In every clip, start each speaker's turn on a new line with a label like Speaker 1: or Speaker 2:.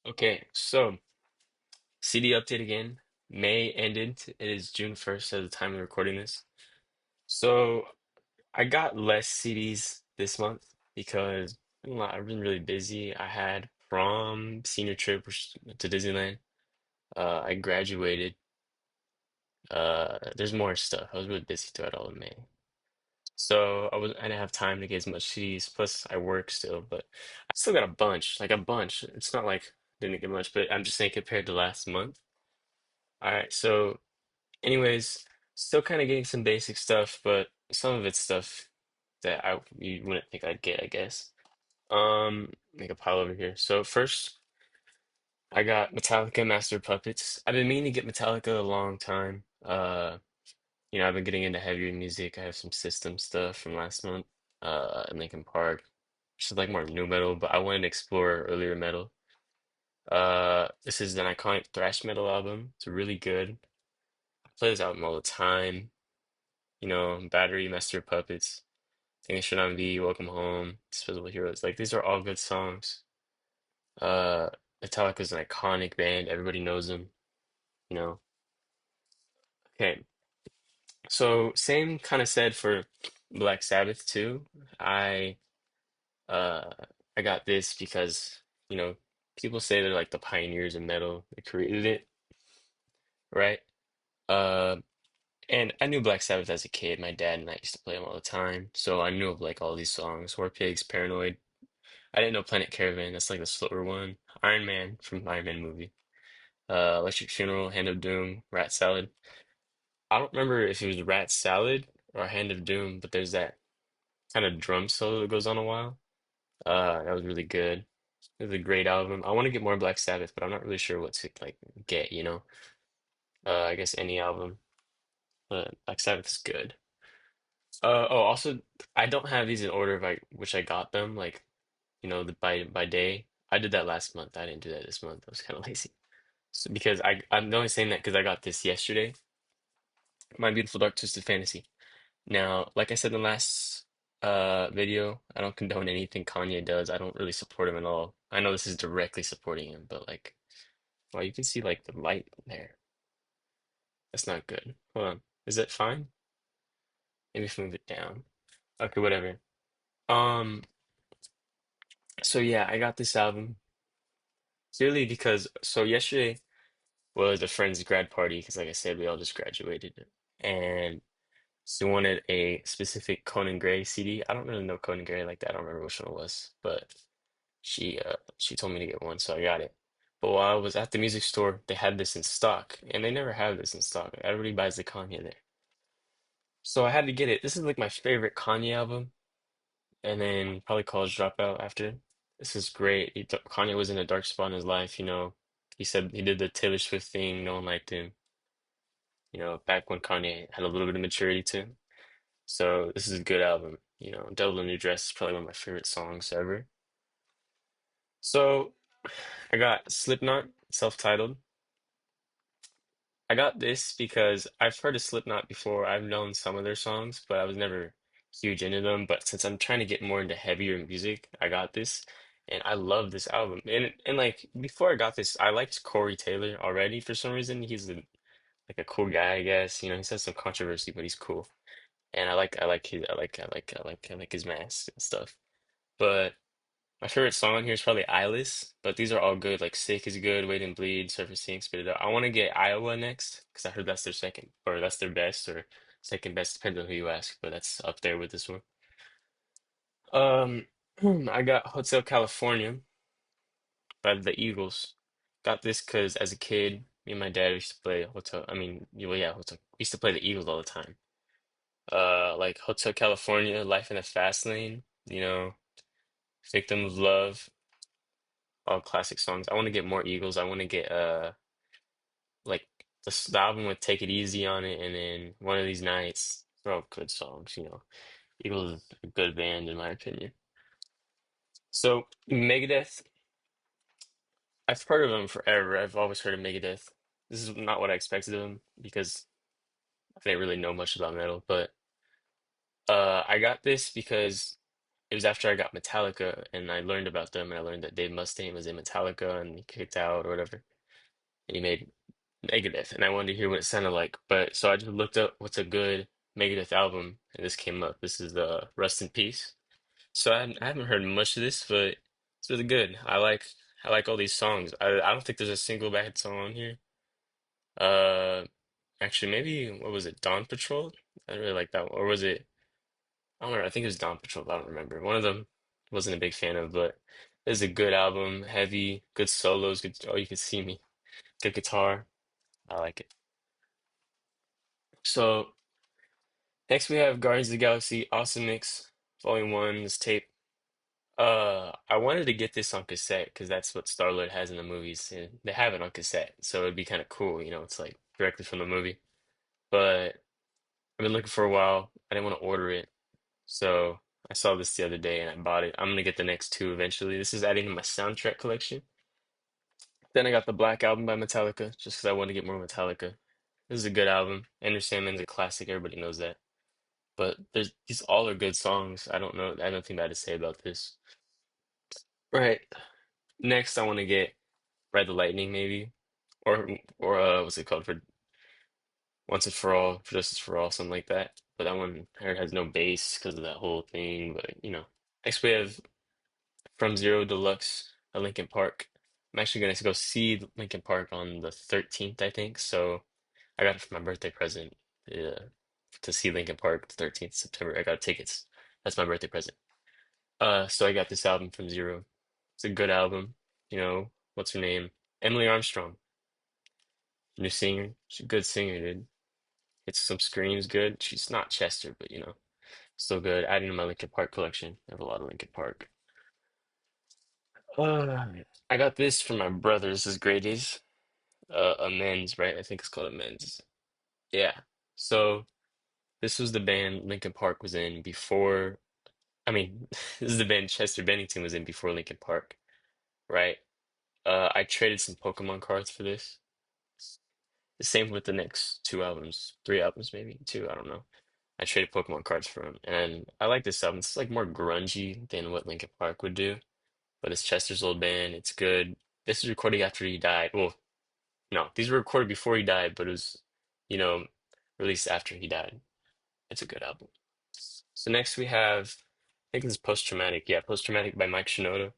Speaker 1: Okay, so CD update again. May ended. It is June 1st at the time of recording this. So I got less CDs this month because I've been really busy. I had prom, senior trip to Disneyland. I graduated. There's more stuff. I was really busy throughout all of May. So I didn't have time to get as much CDs. Plus I work still, but I still got a bunch, like a bunch. It's not like I didn't get much, but I'm just saying compared to last month. All right, so anyways, still kind of getting some basic stuff, but some of it's stuff that I you wouldn't think I'd get, I guess. Make a pile over here. So first, I got Metallica Master of Puppets. I've been meaning to get Metallica a long time. I've been getting into heavier music. I have some System stuff from last month. Linkin Park, which is like more new metal, but I wanted to explore earlier metal. This is an iconic thrash metal album. It's really good. I play this album all the time. Battery, Master of Puppets, Thing That Should Not Be, Welcome Home, Disposable Heroes. Like these are all good songs. Uh, Metallica's an iconic band. Everybody knows them, you know. Okay, so same kind of said for Black Sabbath too. I uh I got this because, you know, people say they're like the pioneers of metal. They created it, right? Uh, and I knew Black Sabbath as a kid. My dad and I used to play them all the time, so I knew of like all these songs. War Pigs, Paranoid. I didn't know Planet Caravan. That's like the slower one. Iron Man from Iron Man movie. Electric Funeral, Hand of Doom, Rat Salad. I don't remember if it was Rat Salad or Hand of Doom, but there's that kind of drum solo that goes on a while. That was really good. It was a great album. I want to get more Black Sabbath, but I'm not really sure what to like get, you know. I guess any album, but Black Sabbath is good. Also, I don't have these in order of like which I got them, like by day. I did that last month. I didn't do that this month. I was kind of lazy. So because I'm only saying that because I got this yesterday. My Beautiful Dark Twisted Fantasy. Now, like I said in the last video, I don't condone anything Kanye does. I don't really support him at all. I know this is directly supporting him, but like, well, you can see like the light there. That's not good. Hold on. Is that fine? Maybe if I move it down. Okay, whatever. Um, so yeah, I got this album purely because yesterday was a friend's grad party because like I said, we all just graduated. And she wanted a specific Conan Gray CD. I don't really know Conan Gray like that. I don't remember which one it was, but she told me to get one, so I got it. But while I was at the music store, they had this in stock, and they never have this in stock. Everybody buys the Kanye there. So I had to get it. This is like my favorite Kanye album, and then probably College Dropout after. This is great. Kanye was in a dark spot in his life, you know. He said he did the Taylor Swift thing, no one liked him, back when Kanye had a little bit of maturity too. So this is a good album. Devil in a New Dress is probably one of my favorite songs ever. So I got Slipknot, self-titled. I got this because I've heard of Slipknot before. I've known some of their songs, but I was never huge into them. But since I'm trying to get more into heavier music, I got this, and I love this album. And like before I got this, I liked Corey Taylor already for some reason. Like a cool guy, I guess. He's had some controversy, but he's cool. And I like his mask and stuff. But my favorite song on here is probably Eyeless, but these are all good. Like Sick is good, Wait and Bleed, Surfacing, Spit It Out. I want to get Iowa next because I heard that's their second, or that's their best, or second best, depends on who you ask, but that's up there with this one. Um, I got Hotel California by the Eagles. Got this because as a kid, me and my dad used to play Hotel. I mean, well, yeah, Hotel. We used to play the Eagles all the time. Like Hotel California, Life in the Fast Lane, Victim of Love, all classic songs. I want to get more Eagles. I want to get like the album with Take It Easy on it, and then One of These Nights. They're all good songs. Eagles is a good band in my opinion. So Megadeth, I've heard of them forever. I've always heard of Megadeth. This is not what I expected of them because I didn't really know much about metal, but I got this because it was after I got Metallica and I learned about them and I learned that Dave Mustaine was in Metallica and he kicked out or whatever and he made Megadeth and I wanted to hear what it sounded like. But so I just looked up what's a good Megadeth album and this came up. This is the Rust in Peace. So I haven't heard much of this, but it's really good. I like all these songs. I don't think there's a single bad song on here. Uh, actually, maybe what was it? Dawn Patrol? I really like that one. Or was it? I don't remember. I think it was Dawn Patrol. But I don't remember. One of them wasn't a big fan of, but it's a good album. Heavy, good solos. Good. Oh, you can see me. Good guitar. I like it. So next we have Guardians of the Galaxy Awesome Mix Volume One. This tape. I wanted to get this on cassette because that's what Star-Lord has in the movies, and they have it on cassette, so it'd be kind of cool, you know, it's like directly from the movie. But I've been looking for a while. I didn't want to order it, so I saw this the other day and I bought it. I'm gonna get the next two eventually. This is adding to my soundtrack collection. Then I got the Black Album by Metallica, just because I wanted to get more Metallica. This is a good album. Enter Sandman's a classic, everybody knows that. But there's these all are good songs. I don't know, I have nothing bad to say about this. Right. Next, I want to get Ride the Lightning, maybe, or what's it called for Once and for All, for Justice for All, something like that. But that one I heard has no bass because of that whole thing. But you know, next we have From Zero Deluxe, a Linkin Park. I'm actually gonna go see Linkin Park on the 13th, I think. So I got it for my birthday present. Uh, to see Linkin Park the 13th September. I got tickets. That's my birthday present. So I got this album From Zero. It's a good album. You know, what's her name? Emily Armstrong. New singer. She's a good singer, dude. Hits some screams good. She's not Chester, but you know, still good. Adding to my Linkin Park collection. I have a lot of Linkin Park. Uh, I got this from my brother. This is Grady's. Amends, right? I think it's called Amends. Yeah. So this was the band Linkin Park was in before. I mean, this is the band Chester Bennington was in before Linkin Park, right? I traded some Pokemon cards for this. The same with the next two albums, three albums maybe, two, I don't know. I traded Pokemon cards for him, and I like this album. It's like more grungy than what Linkin Park would do, but it's Chester's old band. It's good. This is recorded after he died. Well, no, these were recorded before he died, but it was, you know, released after he died. It's a good album. So next we have, I think this is Post Traumatic. Yeah, Post Traumatic by Mike Shinoda,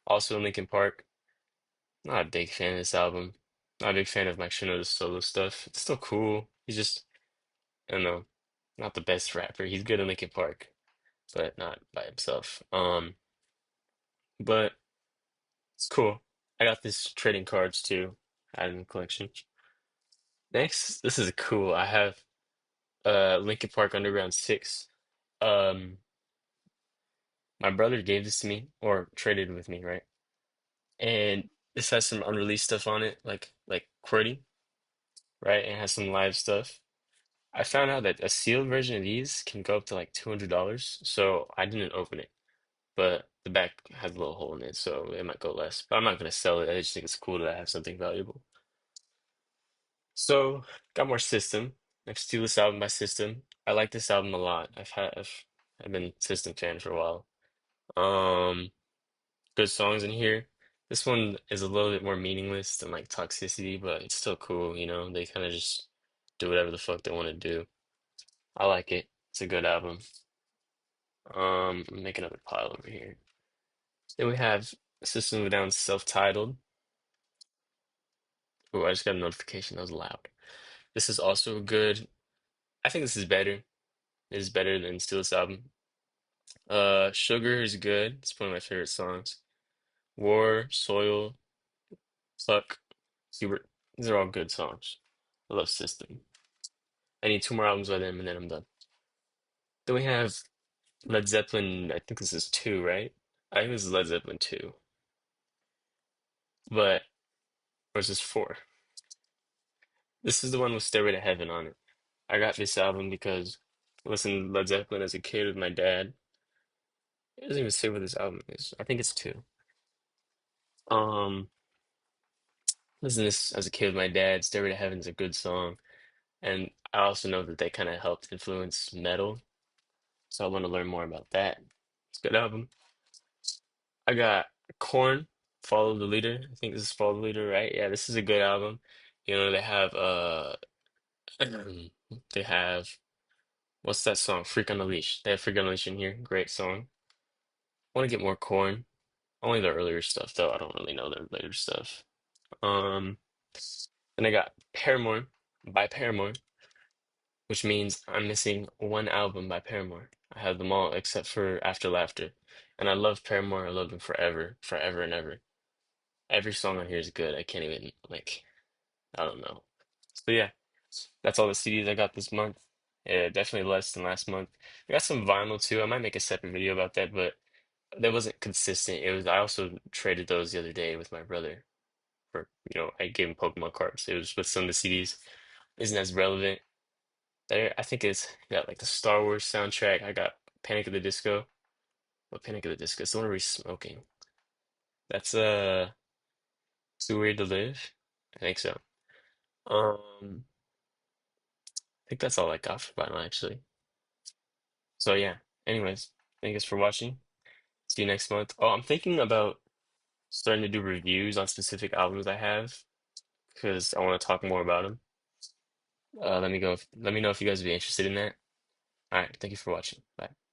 Speaker 1: also in Linkin Park. Not a big fan of this album. Not a big fan of Mike Shinoda's solo stuff. It's still cool. He's just, I don't know, not the best rapper. He's good in Linkin Park, but not by himself. But it's cool. I got this trading cards too, added in the collection. Next, this is cool. I have Linkin Park Underground 6. Um, my brother gave this to me or traded with me, right? And this has some unreleased stuff on it, like QWERTY, right? And it has some live stuff. I found out that a sealed version of these can go up to like $200, so I didn't open it. But the back has a little hole in it, so it might go less. But I'm not gonna sell it. I just think it's cool that I have something valuable. So got more System. Next to this album by System. I like this album a lot. I've been a System fan for a while. Um, good songs in here. This one is a little bit more meaningless than like Toxicity, but it's still cool, you know. They kind of just do whatever the fuck they want to do. I like it. It's a good album. Make another pile over here. Then we have System of a Down self-titled. Oh, I just got a notification that was loud. This is also good. I think this is better. It is better than Steel's album. Sugar is good. It's one of my favorite songs. War, Soil, Pluck, Hubert. These are all good songs. I love System. I need two more albums by them and then I'm done. Then we have Led Zeppelin. I think this is two, right? I think this is Led Zeppelin 2. But, or is this four? This is the one with Stairway to Heaven on it. I got this album because I listened to Led Zeppelin as a kid with my dad. It doesn't even say what this album is. I think it's two. Um, Listening to this as a kid with my dad. Stairway to Heaven is a good song. And I also know that they kind of helped influence metal. So I want to learn more about that. It's a good album. I got Korn, Follow the Leader. I think this is Follow the Leader, right? Yeah, this is a good album. You know, they have they have what's that song? Freak on the Leash. They have Freak on the Leash in here. Great song. I want to get more Korn. Only the earlier stuff though. I don't really know their later stuff. Um, then I got Paramore by Paramore, which means I'm missing one album by Paramore. I have them all except for After Laughter. And I love Paramore. I love them forever, forever and ever. Every song on here is good. I can't even like I don't know. So yeah, that's all the CDs I got this month. Yeah, definitely less than last month. I got some vinyl too. I might make a separate video about that, but that wasn't consistent. It was I also traded those the other day with my brother for, I gave him Pokemon cards. It was with some of the CDs. Isn't as relevant. There, I think it's got like the Star Wars soundtrack. I got Panic at the Disco. What Panic at the Disco? It's the one where he's smoking. That's Too Weird to Live. I think so. I think that's all I got for vinyl actually. So yeah. Anyways, thank you for watching. See you next month. Oh, I'm thinking about starting to do reviews on specific albums I have because I want to talk more about them. Let me know if you guys would be interested in that. All right, thank you for watching. Bye.